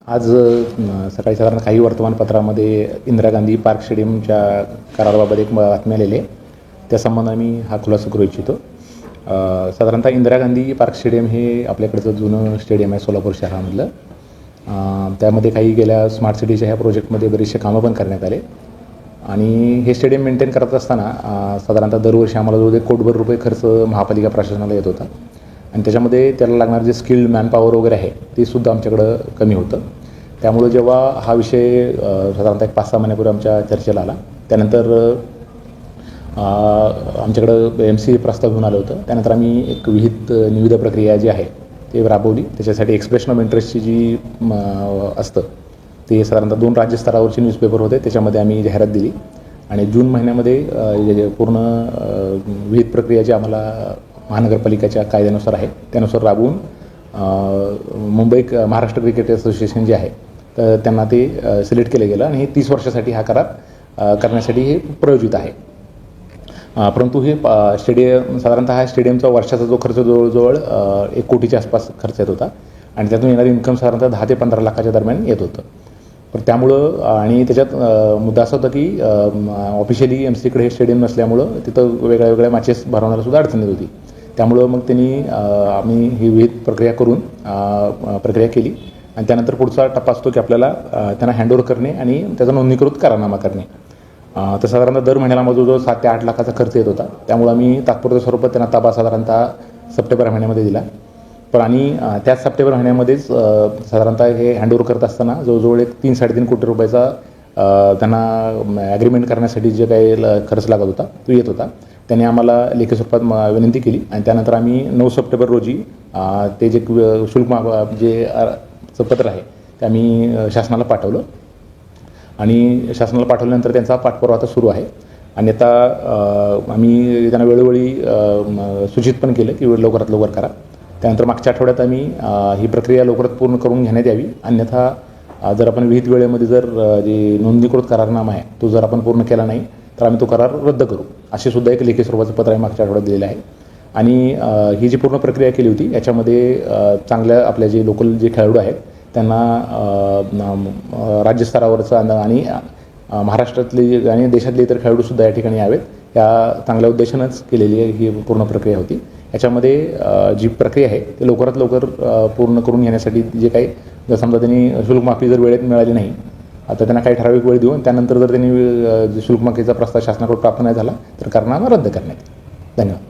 आज सकाळी साधारण काही वर्तमानपत्रामध्ये इंदिरा गांधी पार्क स्टेडियमच्या कराराबाबत एक बातमी आलेली आहे. त्या संबंधाने मी हा खुलासा करू इच्छितो. साधारणतः इंदिरा गांधी पार्क स्टेडियम हे आपल्याकडचं जुनं स्टेडियम आहे सोलापूर शहरामधलं. त्यामध्ये काही गेल्या स्मार्ट सिटीच्या ह्या प्रोजेक्टमध्ये बरेचसे कामं पण करण्यात आले आणि हे स्टेडियम मेंटेन करत असताना साधारणतः दरवर्षी आम्हाला जवळ ₹1 कोटी खर्च महापालिका प्रशासनाला येत होता आणि त्याच्यामध्ये त्याला लागणारं जे स्किल्ड मॅनपॉवर वगैरे आहे ते सुद्धा आमच्याकडं कमी होतं. त्यामुळे जेव्हा हा विषय साधारणतः 5-6 महिन्यापूर्वी आमच्या चर्चेला आला, त्यानंतर आमच्याकडं MC प्रस्ताव घेऊन आलं होतं. त्यानंतर आम्ही एक विहित निविदा प्रक्रिया जी आहे ते राबवली. त्याच्यासाठी एक्सप्रेशन ऑफ इंटरेस्टची जी असतं ते साधारणतः 2 राज्यस्तरावरचे न्यूजपेपर होते, त्याच्यामध्ये आम्ही जाहिरात दिली आणि जून महिन्यामध्ये पूर्ण विहित प्रक्रिया जी आम्हाला महानगरपालिकेच्या कायद्यानुसार आहे त्यानुसार राबवून महाराष्ट्र क्रिकेट असोसिएशन जे आहे तर त्यांना ते सिलेक्ट केलं गेलं आणि हे 30 वर्षासाठी हा करार करण्यासाठी हे प्रयोजित आहे. परंतु हे स्टेडियम साधारणतः हा स्टेडियमचा वर्षाचा जो खर्च जवळजवळ 1 कोटीच्या आसपास खर्च येत होता आणि त्यातून येणारी इन्कम साधारणतः 10 ते 15 लाखाच्या दरम्यान येत होतं. पण त्यामुळं आणि त्याच्यात मुद्दा असा होता की ऑफिशियली MCकडे हे स्टेडियम नसल्यामुळं तिथं वेगळ्या मॅचेस भरवण्याला सुद्धा अडचण येत होती. त्यामुळं मग आम्ही ही विहित प्रक्रिया करून प्रक्रिया केली आणि त्यानंतर पुढचा टप्पा असतो की आपल्याला त्यांना हँडओव्हर करणे आणि त्याचा नोंदणीकृत करारनामा करणे. तर साधारणतः दर महिन्याला माझा जवळ 7 ते 8 लाखाचा खर्च येत होता. त्यामुळे आम्ही तात्पुरत्या स्वरूपात त्यांना ताबा साधारणतः सप्टेंबर महिन्यामध्ये दिला. पण आणि त्याच सप्टेंबर महिन्यामध्येच साधारणतः हे हँडओव्हर करत असताना जवळजवळ एक ₹3-3.5 कोटी त्यांना ॲग्रीमेंट करण्यासाठी जे काही खर्च लागत होता तो येत होता. त्यांनी आम्हाला लेखी स्वरूपात विनंती केली आणि त्यानंतर आम्ही 9 सप्टेंबर रोजी ते जे शुल्क जे पत्र आहे ते आम्ही शासनाला पाठवलं आणि शासनाला पाठवल्यानंतर त्यांचा पाठपुरावा आता सुरू आहे आणि आता आम्ही त्यांना वेळोवेळी सूचित पण केलं की लवकरात लवकर करा. त्यानंतर मागच्या आठवड्यात आम्ही ही प्रक्रिया लवकरात पूर्ण करून घेण्यात यावी, अन्यथा जर आपण विहित वेळेमध्ये जर जे नोंदणीकृत करारनामा आहे तो जर आपण पूर्ण केला नाही तर आम्ही तो करार रद्द करू, अशी सुद्धा एक लेखी स्वरूपाचं पत्र आम्ही मागच्या आठवड्यात दिलेलं आहे. आणि ही जी पूर्ण प्रक्रिया केली होती याच्यामध्ये चांगल्या आपल्या जे लोकल जे खेळाडू आहेत त्यांना राज्यस्तरावरचं आणि महाराष्ट्रातले आणि देशातले इतर खेळाडूसुद्धा या ठिकाणी यावेत, या चांगल्या उद्देशानंच केलेली ही पूर्ण प्रक्रिया होती. याच्यामध्ये जी प्रक्रिया आहे ते लवकरात लवकर पूर्ण करून घेण्यासाठी जे काही जर समजा त्यांनी शुल्कमाफी जर वेळेत मिळाली नाही आता त्यांना काही ठराविक वेळ देऊन त्यानंतर जर त्यांनी शुल्कमाफीचा प्रस्ताव शासनाकडून प्राप्त नाही झाला तर करारनामा रद्द करण्यात. धन्यवाद.